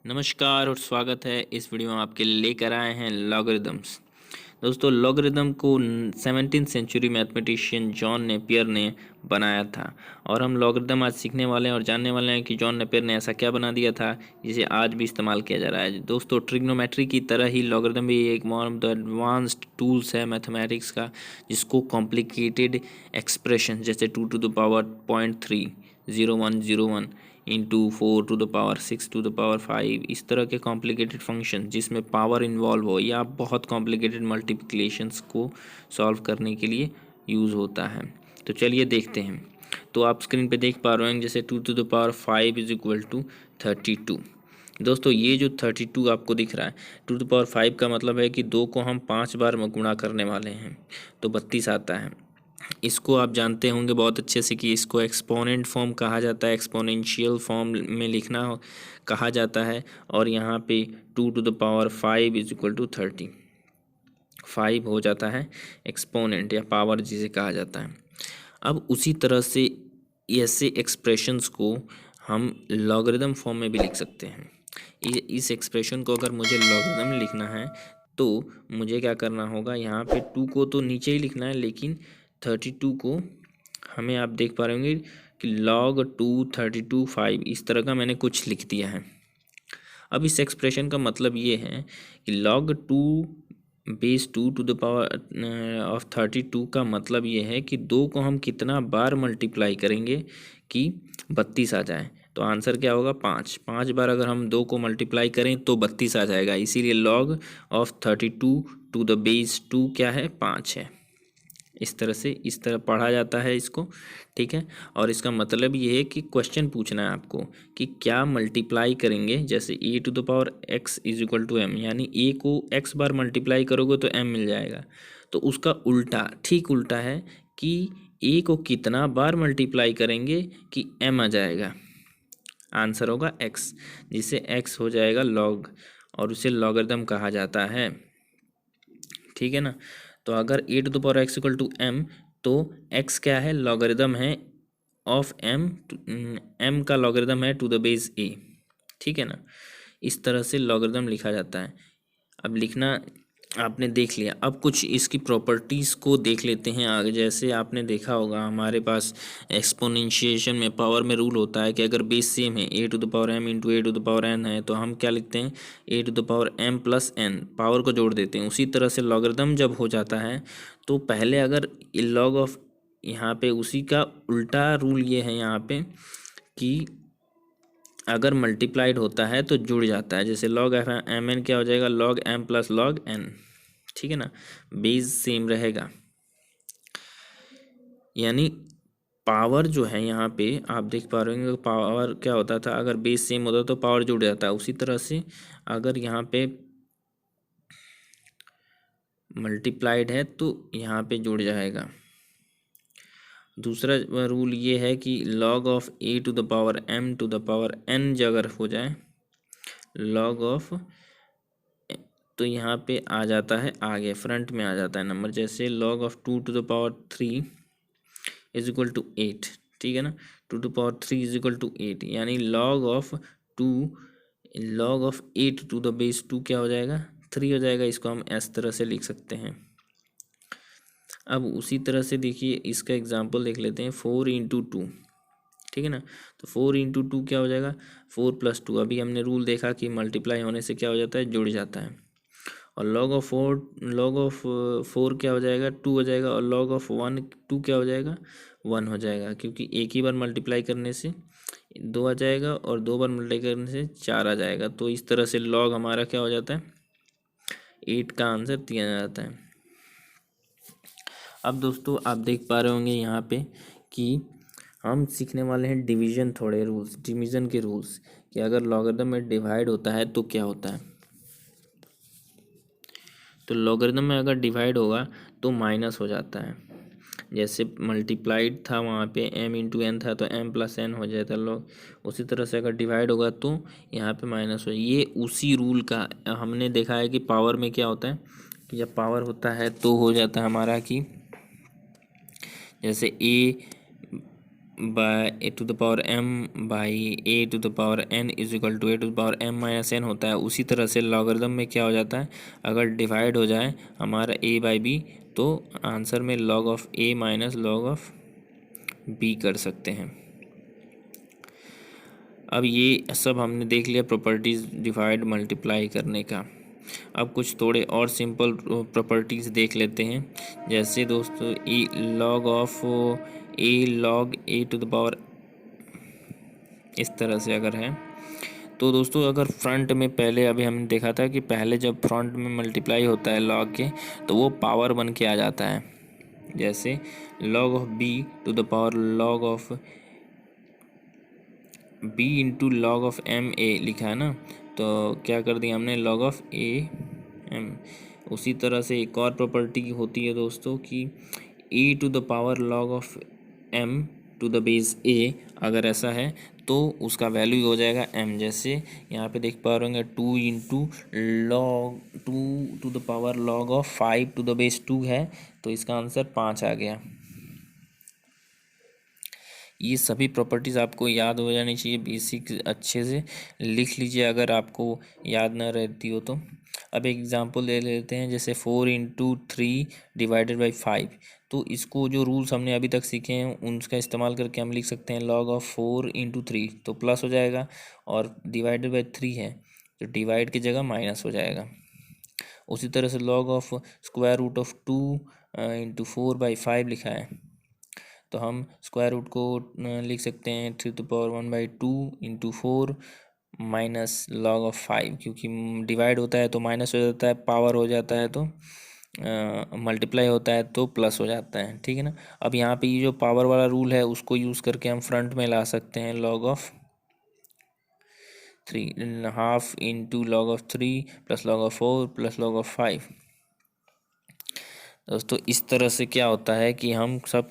नमस्कार और स्वागत है। इस वीडियो में आपके लिए लेकर आए हैं लॉगरिदम्स। दोस्तों, लॉगरिदम को 17th century mathematician John Napier ने बनाया था और हम लॉगरिदम आज सीखने वाले हैं और जानने वाले हैं कि जॉन नेपियर ने ऐसा क्या बना दिया था जिसे आज भी इस्तेमाल किया जा रहा है। दोस्तों, ट्रिग्नोमेट्री की तरह ही लॉगरिदम भी एक one of the advanced tools है मैथमेटिक्स का, जिसको कॉम्प्लिकेटेड एक्सप्रेशन जैसे 2 to the power 0.3 0101 into 4 to the power 6 to the power 5 इस तरह के कॉम्प्लिकेटेड फंक्शन जिसमें पावर इन्वॉल्व हो या बहुत कॉम्प्लिकेटेड मल्टीप्लिकेशंस को सॉल्व करने के लिए यूज़ होता है। तो चलिए देखते हैं। तो आप स्क्रीन पे देख पा रहे हैं जैसे 2 to the power 5 is equal to 32। दोस्तों, ये जो 32 आपको दिख रहा है 2 to the power 5 का मतलब है कि 2 को हम 5 बार गुणा करने वाले हैं तो 32 आता है। इसको आप जानते होंगे बहुत अच्छे से कि इसको एक्सपोनेंट फॉर्म कहा जाता है, एक्सपोनेंशियल फॉर्म में लिखना कहा जाता है। और यहाँ पे 2 to the power 5 is equal to 30 5 हो जाता है एक्सपोनेंट या पावर जिसे कहा जाता है। अब उसी तरह से ऐसे एक्सप्रेशंस को हम लॉगरिदम फॉर्म में भी लिख सकते हैं। इस एक्सप्रेशन को अगर मुझे लॉगरिदम लिखना है तो मुझे क्या करना होगा, यहाँ पे 2 को तो नीचे ही लिखना है, लेकिन 32 को हमें आप देख पा रहे होंगे कि log 2 32 5 इस तरह का मैंने कुछ लिख दिया है। अब इस एक्सप्रेशन का मतलब ये है कि log 2 base 2 to the power of 32 का मतलब ये है कि 2 को हम कितना बार मल्टीप्लाई करेंगे कि 32 आ जाए। तो आंसर क्या होगा, 5 बार अगर हम 2 को मल्टीप्लाई करें तो 32 आ जाएगा। इसीलिए log of 32 to the base 2 क्या है, 5 है। इस तरह पढ़ा जाता है इसको, ठीक है। और इसका मतलब ये है कि क्वेश्चन पूछना है आपको कि क्या मल्टीप्लाई करेंगे, जैसे a⁴x is equal to m, यानी a को x बार मल्टीप्लाई करोगे तो m मिल जाएगा। तो उसका उल्टा, ठीक उल्टा है कि a को कितना बार मल्टीप्लाई करेंगे कि m आ जाएगा। आंसर होगा x, जिसे x हो जाएगा log और उसे लॉगरिदम कहा जाता है, ठीक है ना। तो अगर a⁴x इक्वल टू m तो x क्या है, लॉगरिदम है ऑफ m, m का लॉगरिदम है टू द बेस a, ठीक है ना। इस तरह से लॉगरिदम लिखा जाता है। अब लिखना आपने देख लिया, अब कुछ इसकी प्रॉपर्टीज़ को देख लेते हैं आगे। जैसे आपने देखा होगा हमारे पास एक्सपोनेंशिएशन में पावर में रूल होता है कि अगर बेस सेम है a⁴m इंटू a⁴n है तो हम क्या लिखते हैं, a⁴m प्लस n, पावर को जोड़ देते हैं। उसी तरह से लॉगरिदम जब हो जाता है तो पहले अगर लॉग ऑफ, यहाँ पे उसी का उल्टा रूल ये है यहाँ पे कि अगर मल्टीप्लाइड होता है तो जुड़ जाता है। जैसे log m n क्या हो जाएगा, log m plus log n, ठीक है ना। बेस सेम रहेगा, यानी पावर जो है यहाँ पे आप देख पा रहे होंगे पावर क्या होता था, अगर बेस सेम होता तो पावर जुड़ जाता है। उसी तरह से अगर यहाँ पे मल्टीप्लाइड है तो यहाँ पे जुड़ जाएगा। दूसरा रूल ये है कि log of a⁴m to the power n अगर हो जाए log ऑफ, तो यहाँ पे आ जाता है आगे फ्रंट में आ जाता है नंबर। जैसे log of 2 to the power 3 is equal to 8, ठीक है ना। 2 to the power 3 is equal to 8, यानी log of 8 to the base 2 क्या हो जाएगा, 3 हो जाएगा। इसको हम इस तरह से लिख सकते हैं। अब उसी तरह से देखिए इसका एग्जाम्पल देख लेते हैं, 4 इंटू 2, ठीक है ना। तो 4 इंटू 2 क्या हो जाएगा, 4 प्लस 2। अभी हमने रूल देखा कि मल्टीप्लाई होने से क्या हो जाता है, जुड़ जाता है। और log ऑफ 4 क्या हो जाएगा, 2 हो जाएगा। और log ऑफ 2 क्या हो जाएगा, 1 हो जाएगा, क्योंकि एक ही बार मल्टीप्लाई करने से 2 आ जाएगा और 2 बार मल्टीप्लाई करने से 4 आ जाएगा। तो इस तरह से log हमारा क्या हो जाता है, 8 का आंसर 3 आ जाता है। अब दोस्तों आप देख पा रहे होंगे यहाँ पे कि हम सीखने वाले हैं डिवीजन, थोड़े रूल्स, डिवीजन के रूल्स, कि अगर लॉगरिदम में डिवाइड होता है तो क्या होता है। तो लॉगरिदम में अगर डिवाइड होगा तो माइनस हो जाता है। जैसे मल्टीप्लाइड था वहाँ पे m इंटू n था तो m प्लस n हो जाता लॉग। उसी तरह से अगर डिवाइड होगा तो यहाँ पे माइनस हो। ये उसी रूल का हमने देखा है कि पावर में क्या होता है कि जब पावर होता है तो हो जाता है हमारा कि जैसे a by A to the power M by A to the power N is equal to A to the power M minus N होता है। उसी तरह से लॉगरिदम में क्या हो जाता है, अगर डिवाइड हो जाए हमारा ए बाई बी तो आंसर में log of A minus log of B कर सकते हैं। अब ये सब हमने देख लिया प्रॉपर्टीज़ डिवाइड मल्टीप्लाई करने का। अब कुछ थोड़े और सिंपल प्रॉपर्टीज़ देख लेते हैं। जैसे दोस्तों a log a to the power इस तरह से अगर है तो दोस्तों अगर फ्रंट में पहले अभी हमने देखा था कि पहले जब फ्रंट में मल्टीप्लाई होता है लॉग के तो वो पावर बन के आ जाता है। जैसे log of B to the power log of B into log of M A लिखा है ना, तो क्या कर दिया हमने लॉग ऑफ ए एम। उसी तरह से एक और प्रॉपर्टी होती है दोस्तों कि a to the power log of m to the base a, अगर ऐसा है तो उसका वैल्यू हो जाएगा एम। जैसे यहाँ पे देख पा रहे होंगे 2 into log 2 to the power log of 5 to the base 2 है, तो इसका आंसर 5 आ गया। ये सभी प्रॉपर्टीज़ आपको याद हो जानी चाहिए, बेसिक अच्छे से लिख लीजिए अगर आपको याद ना रहती हो तो। अब एक एग्जांपल ले लेते हैं, जैसे 4 इंटू 3 डिवाइडेड बाई 5। तो इसको जो रूल्स हमने अभी तक सीखे हैं उनका इस्तेमाल करके हम लिख सकते हैं लॉग ऑफ 4 इंटू 3 तो प्लस हो जाएगा, और डिवाइडेड बाई 3 है तो डिवाइड की जगह माइनस हो जाएगा। उसी तरह से log of square root of 2 into 4/5 लिखा है, तो हम स्क्वायर रूट को लिख सकते हैं 3^1/2 इंटू 4 माइनस लॉग ऑफ 5, क्योंकि डिवाइड होता है तो माइनस हो जाता है, पावर हो जाता है तो मल्टीप्लाई होता है तो प्लस हो जाता है, ठीक है ना। अब यहाँ पे ये जो पावर वाला रूल है उसको यूज़ करके हम फ्रंट में ला सकते हैं log of 3 half into log of 3 plus log of 4 plus log of 5। दोस्तों इस तरह से क्या होता है कि हम सब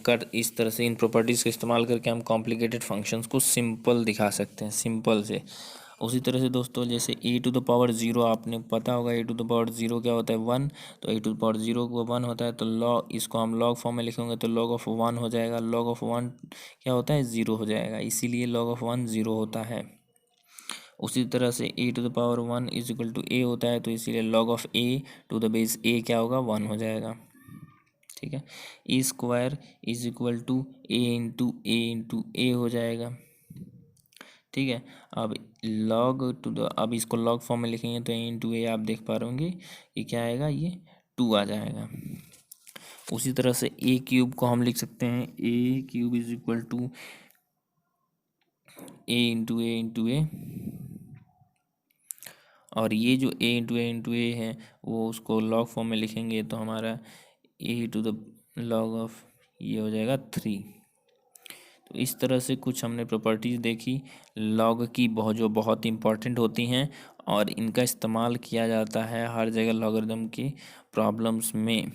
कर इस तरह से इन प्रॉपर्टीज़ का इस्तेमाल करके हम कॉम्प्लिकेटेड फंक्शंस को सिंपल दिखा सकते हैं, सिंपल से। उसी तरह से दोस्तों जैसे ए टू द पावर 0 आपने पता होगा, ए टू द पावर 0 क्या होता है 1, तो ए टू द पावर 0 को 1 होता है, तो लॉग इसको हम लॉग फॉर्म में लिखेंगे तो लॉग ऑफ 1 हो जाएगा। लॉग ऑफ 1 क्या होता है 0 हो जाएगा, इसीलिए लॉग ऑफ 1 0 होता है। उसी तरह से a to the power 1 is equal to a होता है, तो इसीलिए log of a to the base a क्या होगा 1 हो जाएगा, ठीक है। A square is equal to a into a हो जाएगा, ठीक है। अब लॉग टू द अब इसको लॉग फॉर्म में लिखेंगे तो ए इंटू ए आप देख पा रहे होंगे कि क्या आएगा, ये 2 आ जाएगा। उसी तरह से ए क्यूब को हम लिख सकते हैं ए क्यूब इज इक्वल टू ए, और ये जो ए है वो उसको लॉग फॉर्म में लिखेंगे तो हमारा ए टू द लॉग ऑफ ये हो जाएगा 3। तो इस तरह से कुछ हमने प्रॉपर्टीज़ देखी लॉग की, बहुत इंपॉर्टेंट होती हैं और इनका इस्तेमाल किया जाता है हर जगह लॉगरिदम की प्रॉब्लम्स में,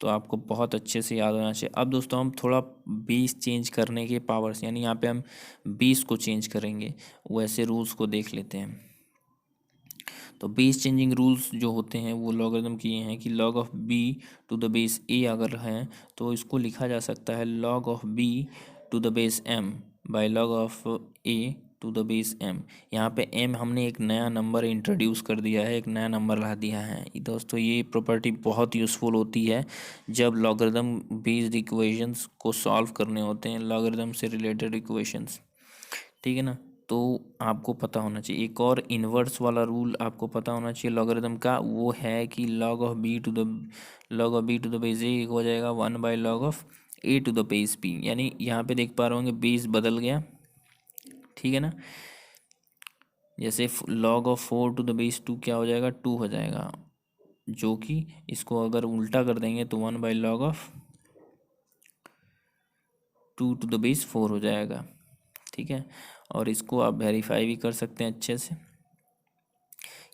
तो आपको बहुत अच्छे से याद होना चाहिए। अब दोस्तों हम थोड़ा बेस चेंज करने के पावर्स, यानी यहाँ पे हम बेस को चेंज करेंगे, वैसे रूल्स को देख लेते हैं। तो बेस चेंजिंग रूल्स जो होते हैं वो लॉगरिदम की ये हैं कि log of B to the base a अगर है तो इसको लिखा जा सकता है log of B to the base m by log of a to the base m. यहाँ पे एम हमने एक नया नंबर इंट्रोड्यूस कर दिया है, एक नया नंबर ला दिया है दोस्तों। ये प्रॉपर्टी बहुत यूज़फुल होती है जब लॉगरिदम बेस्ड इक्वेशंस को सॉल्व करने होते हैं, लॉगरिदम से रिलेटेड इक्वेशंस, ठीक है ना। तो आपको पता होना चाहिए एक और इन्वर्स वाला रूल आपको पता होना चाहिए लॉगरिदम का, वो है कि log of B to the base a हो जाएगा 1 by log of a to the base b. यानी यहाँ पे देख पा रहे होंगे बेस बदल गया, ठीक है ना। जैसे log of 4 to the base 2 क्या हो जाएगा 2 हो जाएगा, जो कि इसको अगर उल्टा कर देंगे तो 1 by log of 2 to the base 4 हो जाएगा, ठीक है। और इसको आप वेरीफाई भी कर सकते हैं अच्छे से।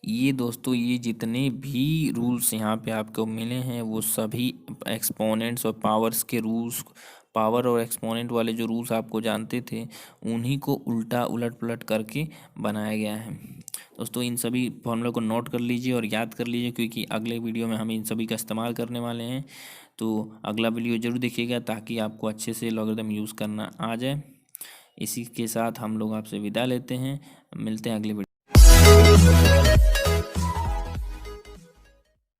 ये दोस्तों ये जितने भी रूल्स यहाँ पे आपको मिले हैं वो सभी एक्सपोनेंट्स और पावर्स के रूल्स, पावर और एक्सपोनेंट वाले जो रूल्स आपको जानते थे उन्हीं को उल्टा उलट पुलट करके बनाया गया है। दोस्तों इन सभी फॉर्मूला को नोट कर लीजिए और याद कर लीजिए, क्योंकि अगले वीडियो में हम इन सभी का इस्तेमाल करने वाले हैं। तो अगला वीडियो ज़रूर देखिएगा ताकि आपको अच्छे से लॉगरिथम यूज़ करना आ जाए। इसी के साथ हम लोग आपसे विदा लेते हैं, मिलते हैं अगले वीडियो।